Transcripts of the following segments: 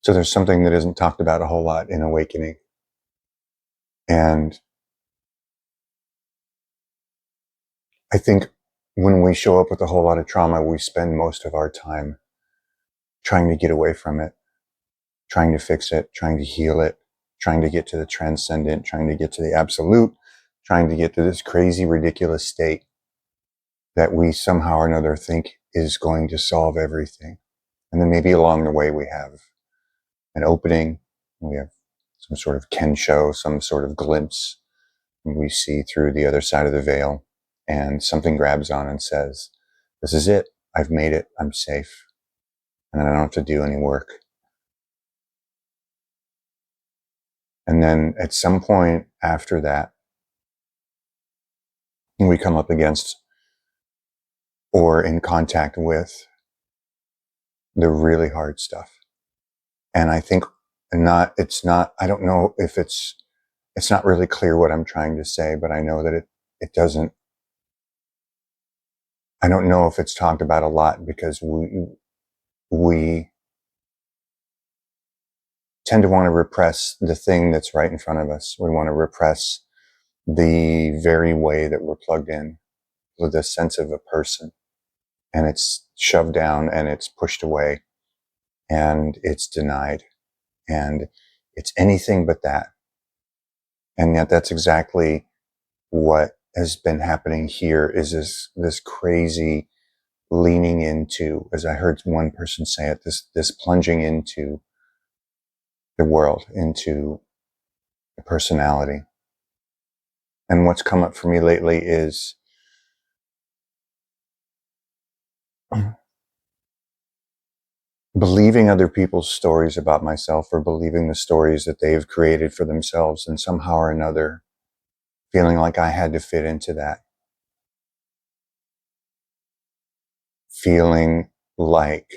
So there's something that isn't talked about a whole lot in awakening. And I think when we show up with a whole lot of trauma, we spend most of our time trying to get away from it, trying to fix it, trying to heal it, trying to get to the transcendent, trying to get to the absolute, trying to get to this crazy, ridiculous state that we somehow or another think is going to solve everything. And then maybe along the way we have an opening, we have some sort of kensho, some sort of glimpse, and we see through the other side of the veil, and something grabs on and says, this is it, I've made it, I'm safe, and I don't have to do any work. And then at some point after that, we come up against or in contact with the really hard stuff. And I think I don't know if it's not really clear what I'm trying to say, but I know that it doesn't, I don't know if it's talked about a lot because we tend to want to repress the thing that's right in front of us. We want to repress the very way that we're plugged in with the sense of a person, and it's shoved down and it's pushed away and it's denied and it's anything but that. And yet that's exactly what has been happening here, is this crazy leaning into, as I heard one person say it, this plunging into the world, into the personality. And what's come up for me lately is believing other people's stories about myself, or believing the stories that they've created for themselves, and somehow or another feeling like I had to fit into that. Feeling like,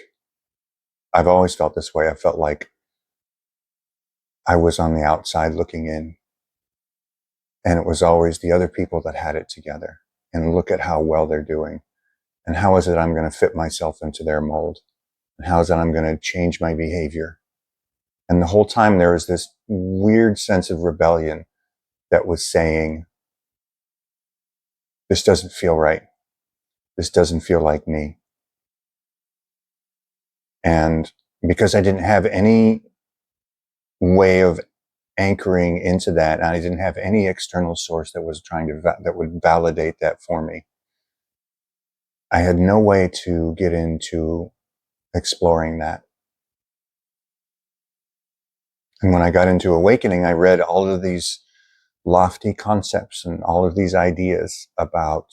I've always felt this way, I felt like I was on the outside looking in, and it was always the other people that had it together. And look at how well they're doing. And how is it I'm going to fit myself into their mold? And how is it I'm going to change my behavior? And the whole time there was this weird sense of rebellion that was saying, this doesn't feel right. This doesn't feel like me. And because I didn't have any way of anchoring into that, and I didn't have any external source that was that would validate that for me, I had no way to get into exploring that. And when I got into awakening, I read all of these lofty concepts and all of these ideas about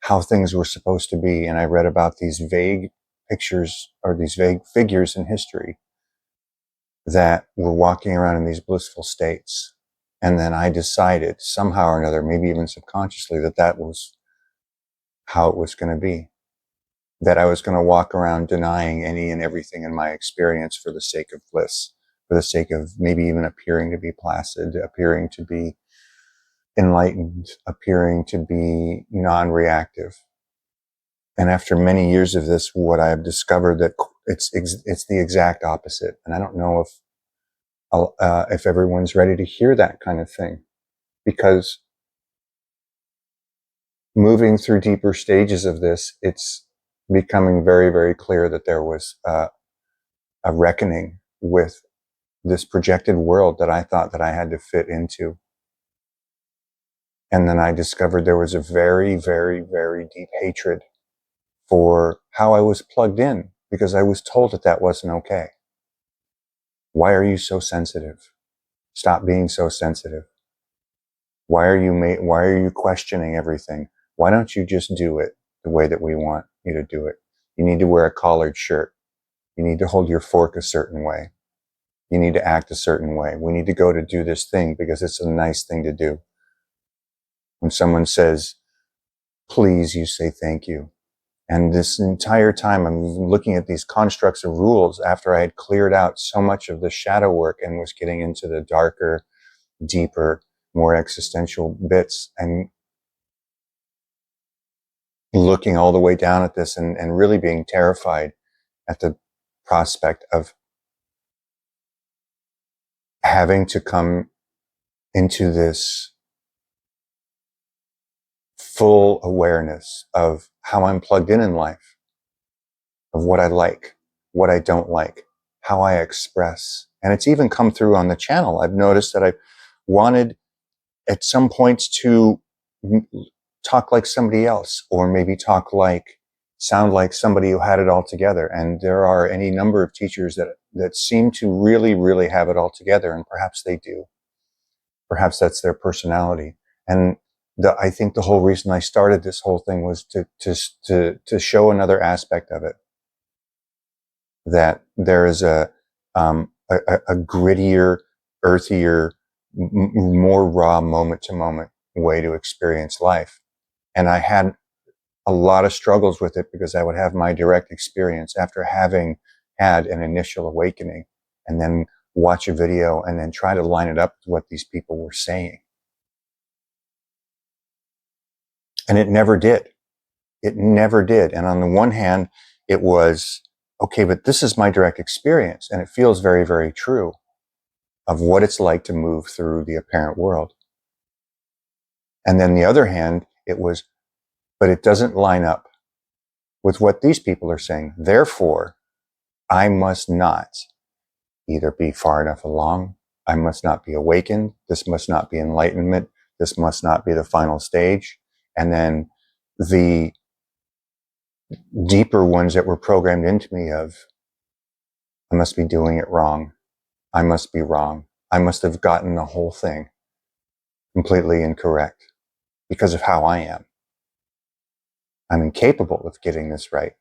how things were supposed to be. And I read about these vague pictures, or these vague figures in history that were walking around in these blissful states. And then I decided somehow or another, maybe even subconsciously, that that was how it was going to be. That I was going to walk around denying any and everything in my experience for the sake of bliss, for the sake of maybe even appearing to be placid, appearing to be enlightened, appearing to be non-reactive. And after many years of this, what I've discovered that it's the exact opposite. And I don't know if everyone's ready to hear that kind of thing, because moving through deeper stages of this, it's becoming very, very clear that there was a reckoning with this projected world that I thought that I had to fit into. And then I discovered there was a very, very, very deep hatred for how I was plugged in, because I was told that that wasn't okay. Why are you so sensitive? Stop being so sensitive. Why are you questioning everything? Why don't you just do it the way that we want you to do it? You need to wear a collared shirt. You need to hold your fork a certain way. You need to act a certain way. We need to go to do this thing because it's a nice thing to do. When someone says, please, you say thank you. And this entire time I'm looking at these constructs of rules after I had cleared out so much of the shadow work and was getting into the darker, deeper, more existential bits, and looking all the way down at this and really being terrified at the prospect of having to come into this full awareness of how I'm plugged in life, of what I like, what I don't like, how I express. And it's even come through on the channel. I've noticed that I've wanted at some points to talk like somebody else, or maybe sound like somebody who had it all together. And there are any number of teachers that seem to really, really have it all together. And perhaps they do. Perhaps that's their personality. And I think the whole reason I started this whole thing was to show another aspect of it, that there is a grittier, earthier, more raw moment to moment way to experience life. And I had a lot of struggles with it because I would have my direct experience after having had an initial awakening, and then watch a video and then try to line it up with what these people were saying. And it never did. It never did. And on the one hand, it was, okay, but this is my direct experience. And it feels very, very true of what it's like to move through the apparent world. And then the other hand, it was, but it doesn't line up with what these people are saying. Therefore, I must not either be far enough along. I must not be awakened. This must not be enlightenment. This must not be the final stage. And then the deeper ones that were programmed into me of, I must be doing it wrong. I must be wrong. I must have gotten the whole thing completely incorrect because of how I am. I'm incapable of getting this right.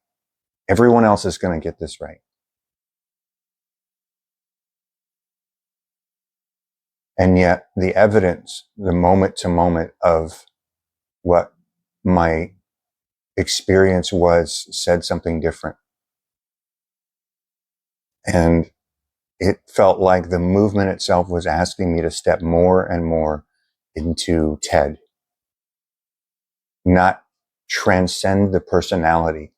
Everyone else is going to get this right. And yet the evidence, the moment to moment of what my experience was, said something different. And it felt like the movement itself was asking me to step more and more into TED, not transcend the personality.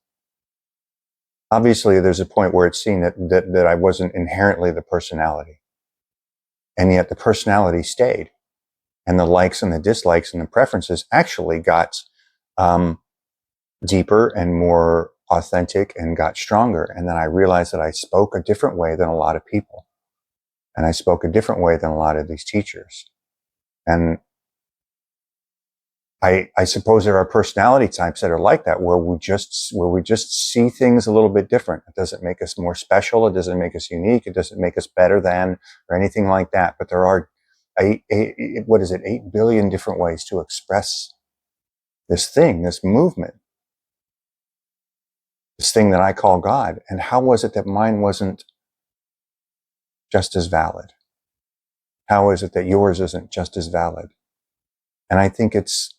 Obviously, there's a point where it's seen that I wasn't inherently the personality. And yet the personality stayed. And the likes and the dislikes and the preferences actually got deeper and more authentic and got stronger. And then I realized that I spoke a different way than a lot of people. And I spoke a different way than a lot of these teachers. And I suppose there are personality types that are like that, where we just see things a little bit different. It doesn't make us more special. It doesn't make us unique. It doesn't make us better than, or anything like that. But there are 8 billion different ways to express this thing, this movement, this thing that I call God. And how was it that mine wasn't just as valid? How is it that yours isn't just as valid? And I think it's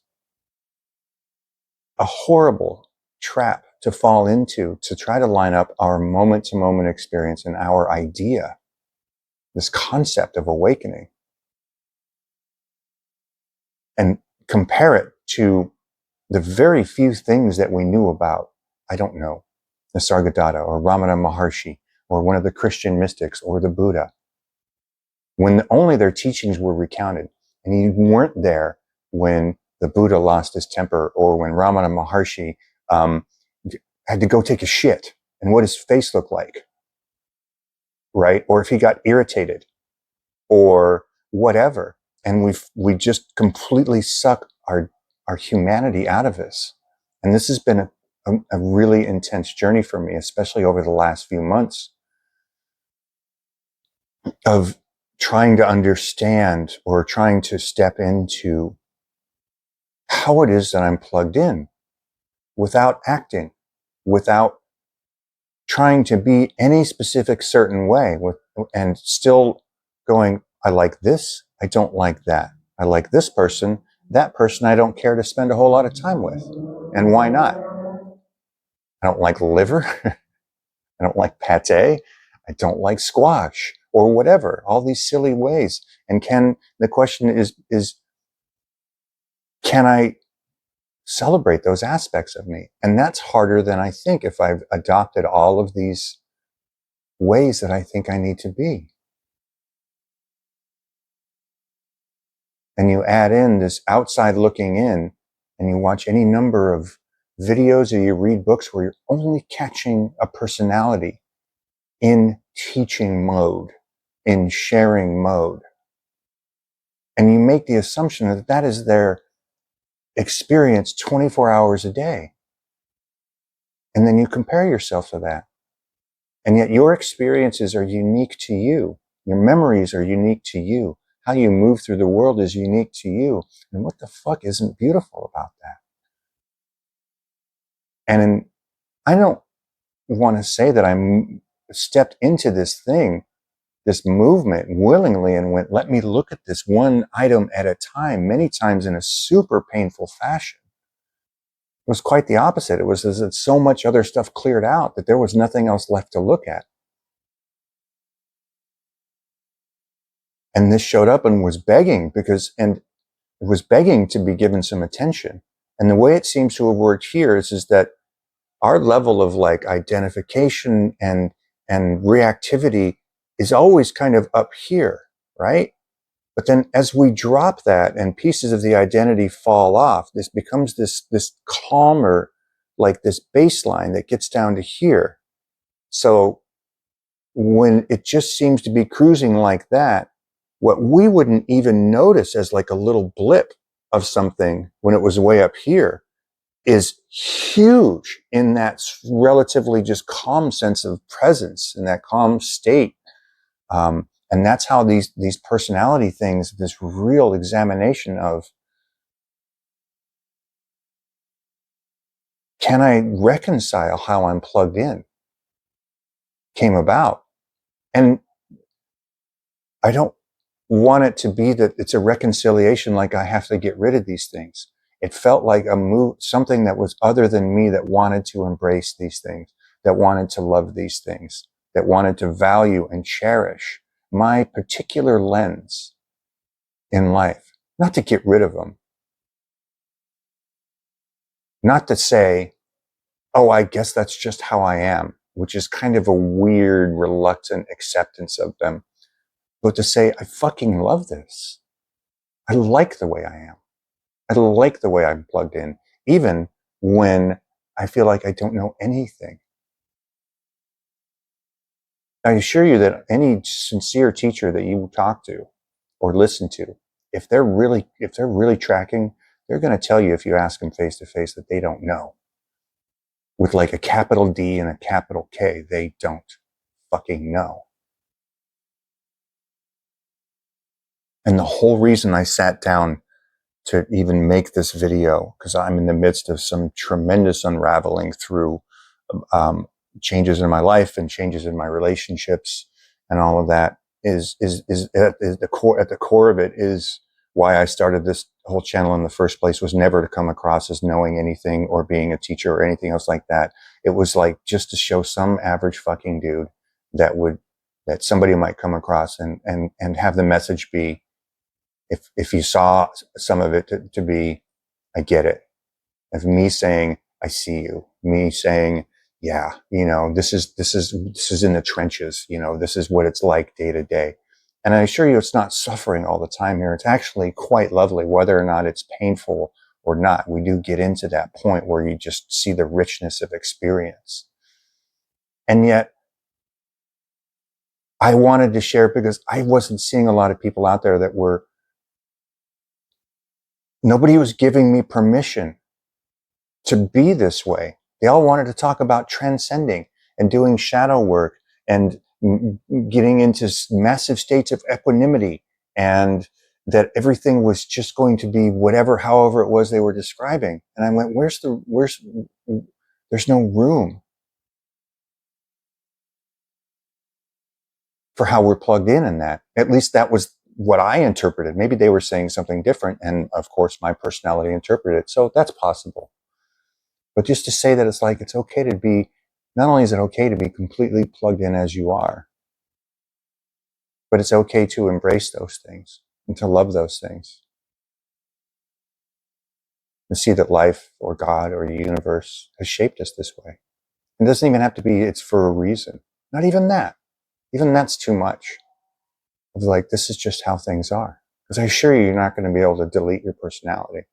a horrible trap to fall into, to try to line up our moment to moment experience and our idea, this concept of awakening, and compare it to the very few things that we knew about, I don't know, Nisargadatta or Ramana Maharshi or one of the Christian mystics or the Buddha, when only their teachings were recounted. And you weren't there when the Buddha lost his temper, or when Ramana Maharshi had to go take a shit and what his face looked like, right? Or if he got irritated or whatever. And we just completely suck our humanity out of this. And this has been a really intense journey for me, especially over the last few months, of trying to understand or trying to step into how it is that I'm plugged in without acting, without trying to be any specific certain way, and still going, I like this, I don't like that. I like this person, that person I don't care to spend a whole lot of time with. And why not? I don't like liver. I don't like pate. I don't like squash or whatever, all these silly ways. And the question is, can I celebrate those aspects of me? And that's harder than I think if I've adopted all of these ways that I think I need to be. and you add in this outside looking in, and you watch any number of videos or you read books where you're only catching a personality in teaching mode, in sharing mode. And you make the assumption that that is their experience 24 hours a day. And then you compare yourself to that. And yet your experiences are unique to you. Your memories are unique to you. How you move through the world is unique to you. And what the fuck isn't beautiful about that? And I don't want to say that I stepped into this thing, this movement willingly and went, let me look at this one item at a time, many times in a super painful fashion. It was quite the opposite. It was as if so much other stuff cleared out that there was nothing else left to look at. And this showed up and was begging and it was begging to be given some attention. And the way it seems to have worked here is that our level of like identification and reactivity is always kind of up here, right? But then as we drop that and pieces of the identity fall off, this becomes this calmer, like this baseline that gets down to here. So when it just seems to be cruising like that, what we wouldn't even notice as like a little blip of something when it was way up here is huge in that relatively just calm sense of presence, in that calm state. And that's how these personality things, this real examination of, can I reconcile how I'm plugged in, came about. And I don't want it to be that it's a reconciliation, like I have to get rid of these things. It felt like a move, something that was other than me, that wanted to embrace these things, that wanted to love these things, that wanted to value and cherish my particular lens in life, not to get rid of them, not to say, oh, I guess that's just how I am, which is kind of a weird, reluctant acceptance of them, but to say, I fucking love this. I like the way I am. I like the way I'm plugged in, even when I feel like I don't know anything. I assure you that any sincere teacher that you talk to or listen to, if they're really tracking, they're going to tell you, if you ask them face to face, that they don't know. With like a capital D and a capital K, they don't fucking know. And the whole reason I sat down to even make this video, because I'm in the midst of some tremendous unraveling through um, changes in my life and changes in my relationships and all of that, is at the core of it is why I started this whole channel in the first place. Was never to come across as knowing anything or being a teacher or anything else like that. It was like just to show some average fucking dude that somebody might come across and have the message be, if you saw some of it, to be, I get it. Of me saying, I see you. Me saying, yeah, this is in the trenches. This is what it's like day to day. And I assure you, it's not suffering all the time here. It's actually quite lovely, whether or not it's painful or not. We do get into that point where you just see the richness of experience. And yet, I wanted to share it because I wasn't seeing a lot of people out there that were, nobody was giving me permission to be this way. They all wanted to talk about transcending and doing shadow work and getting into massive states of equanimity, and that everything was just going to be whatever, however it was they were describing. And I went, there's no room for how we're plugged in that. At least that was what I interpreted. Maybe they were saying something different. And of course, my personality interpreted it. So that's possible. But just to say that it's like, it's okay to be, not only is it okay to be completely plugged in as you are, but it's okay to embrace those things and to love those things. And see that life or God or the universe has shaped us this way. It doesn't even have to be, it's for a reason. Not even that. Even that's too much. Of like, this is just how things are. Because I assure you, you're not going to be able to delete your personality.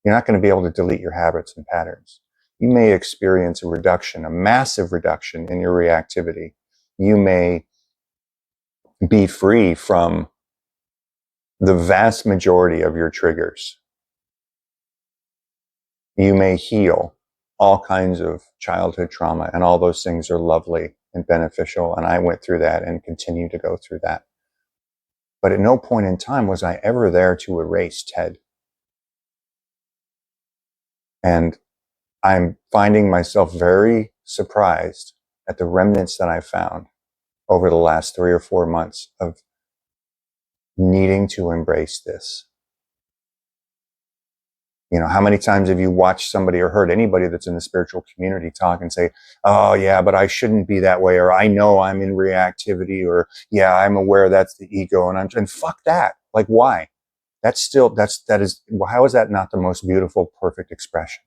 You're not going to be able to delete your habits and patterns. You may experience a reduction, a massive reduction in your reactivity. You may be free from the vast majority of your triggers. You may heal all kinds of childhood trauma, and all those things are lovely and beneficial. And I went through that and continue to go through that. But at no point in time was I ever there to erase Ted. And I'm finding myself very surprised at the remnants that I found over the last 3 or 4 months of needing to embrace this. You know, how many times have you watched somebody or heard anybody that's in the spiritual community talk and say, oh yeah, but I shouldn't be that way, or I know I'm in reactivity, or yeah, I'm aware that's the ego, and fuck that. Like, why? That is, how is that not the most beautiful, perfect expression?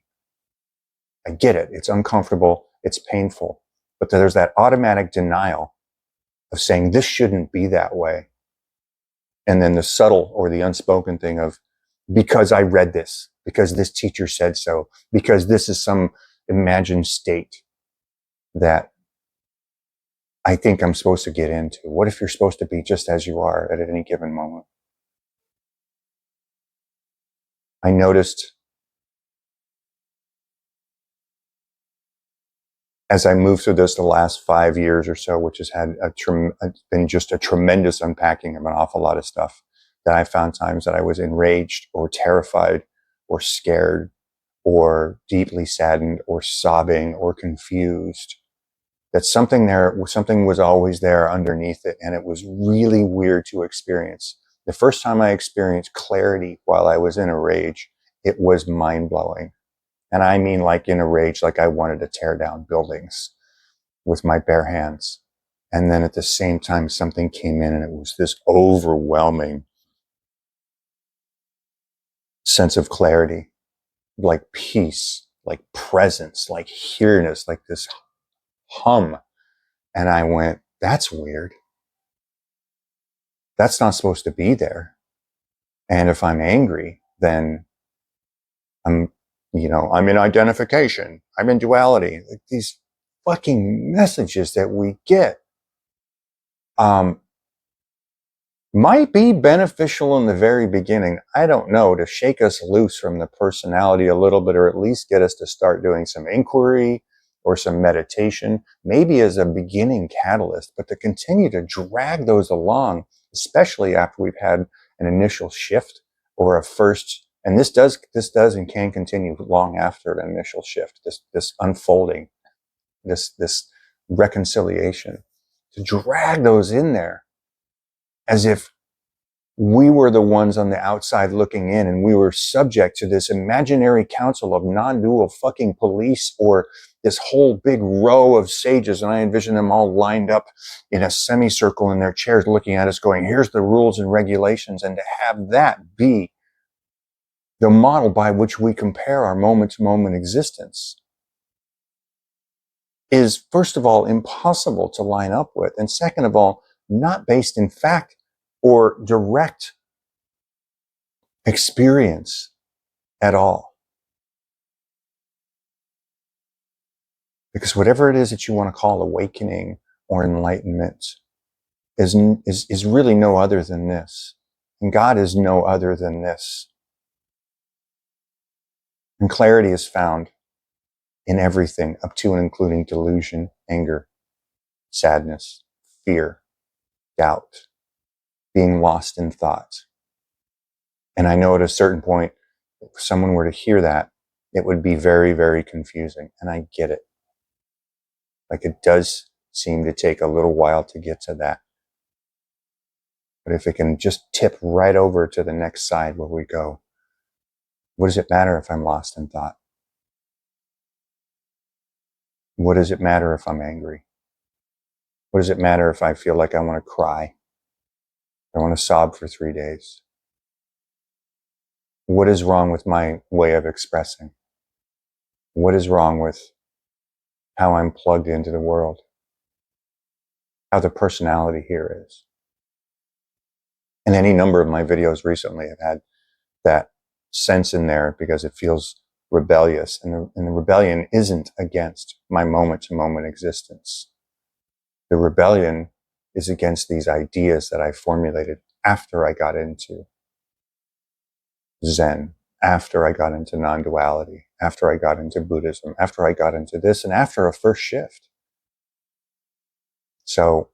I get it. It's uncomfortable. It's painful. But there's that automatic denial of saying this shouldn't be that way. And then the subtle or the unspoken thing of, because I read this, because this teacher said so, because this is some imagined state that I think I'm supposed to get into. What if you're supposed to be just as you are at any given moment? I noticed as I moved through this the last 5 years or so, which has had been just a tremendous unpacking of an awful lot of stuff, that I found times that I was enraged or terrified or scared or deeply saddened or sobbing or confused. That something was always there underneath it, and it was really weird to experience. The first time I experienced clarity while I was in a rage, it was mind-blowing. And I mean, like, in a rage, like I wanted to tear down buildings with my bare hands. And then at the same time, something came in and it was this overwhelming sense of clarity, like peace, like presence, like here-ness, like this hum. And I went, that's weird. That's not supposed to be there. And if I'm angry, then I'm, I'm in identification. I'm in duality. Like, these fucking messages that we get might be beneficial in the very beginning. I don't know, to shake us loose from the personality a little bit, or at least get us to start doing some inquiry or some meditation, maybe as a beginning catalyst, but to continue to drag those along, especially after we've had an initial shift or a first, and this does and can continue long after an initial shift, this unfolding, this reconciliation, to drag those in there as if we were the ones on the outside looking in, and we were subject to this imaginary council of non-dual fucking police, or this whole big row of sages. And I envision them all lined up in a semicircle in their chairs looking at us going, here's the rules and regulations. And to have that be the model by which we compare our moment-to-moment existence is, first of all, impossible to line up with. And second of all, not based in fact or direct experience at all. Because whatever it is that you want to call awakening or enlightenment is really no other than this. And God is no other than this. And clarity is found in everything, up to and including delusion, anger, sadness, fear, doubt, being lost in thought. And I know at a certain point, if someone were to hear that, it would be very, very confusing. And I get it. Like, it does seem to take a little while to get to that. But if it can just tip right over to the next side where we go, what does it matter if I'm lost in thought? What does it matter if I'm angry? What does it matter if I feel like I want to cry? I want to sob for 3 days? What is wrong with my way of expressing? What is wrong with how I'm plugged into the world? How the personality here is? And any number of my videos recently have had that sense in there because it feels rebellious. And the rebellion isn't against my moment to moment existence. The rebellion is against these ideas that I formulated after I got into Zen, after I got into non-duality, after I got into Buddhism, after I got into this, and after a first shift. So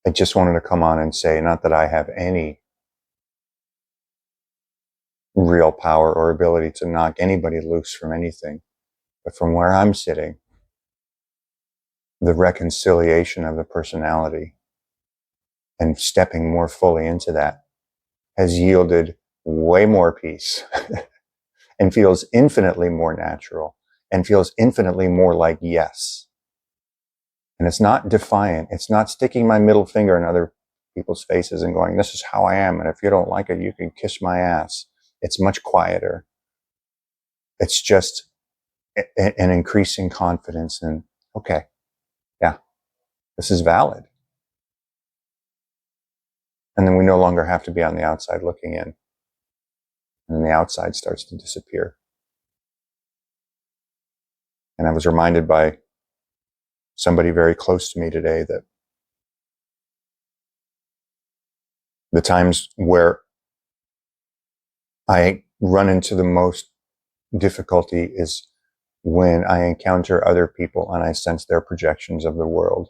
I just wanted to come on and say, not that I have any real power or ability to knock anybody loose from anything, but from where I'm sitting, the reconciliation of the personality and stepping more fully into that has yielded way more peace and feels infinitely more natural and feels infinitely more like yes. And it's not defiant. It's not sticking my middle finger in other people's faces and going, this is how I am. And if you don't like it, you can kiss my ass. It's much quieter. It's just an increasing confidence in, okay, yeah, this is valid. And then we no longer have to be on the outside looking in. And then the outside starts to disappear. And I was reminded by somebody very close to me today that the times where I run into the most difficulty is when I encounter other people and I sense their projections of the world.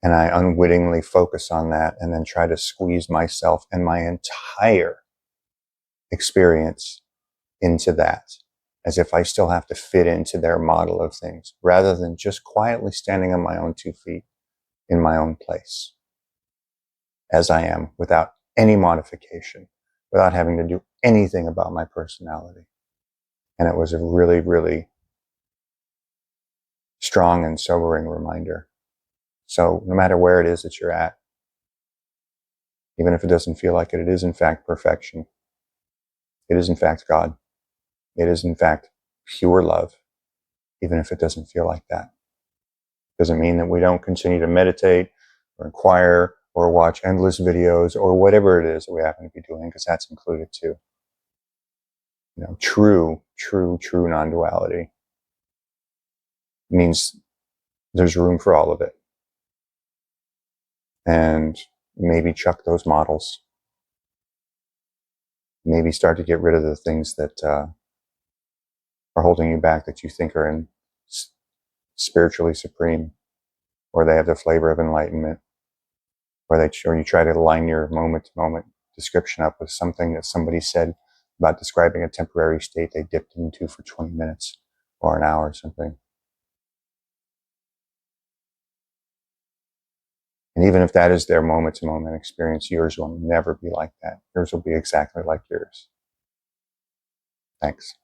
And I unwittingly focus on that and then try to squeeze myself and my entire experience into that, as if I still have to fit into their model of things, rather than just quietly standing on my own 2 feet in my own place, as I am, without any modification, without having to do anything about my personality. And it was a really, really strong and sobering reminder. So no matter where it is that you're at, even if it doesn't feel like it, it is in fact perfection. It is in fact God. It is in fact pure love, even if it doesn't feel like that. Doesn't mean that we don't continue to meditate or inquire or watch endless videos or whatever it is that we happen to be doing, because that's included too. You know, true non-duality means there's room for all of it. And maybe chuck those models. Maybe start to get rid of the things that are holding you back, that you think are in spiritually supreme, or they have the flavor of enlightenment, or you try to line your moment to moment description up with something that somebody said about describing a temporary state they dipped into for 20 minutes or an hour or something. And even if that is their moment to moment experience, yours will never be like that. Yours will be exactly like yours. Thanks.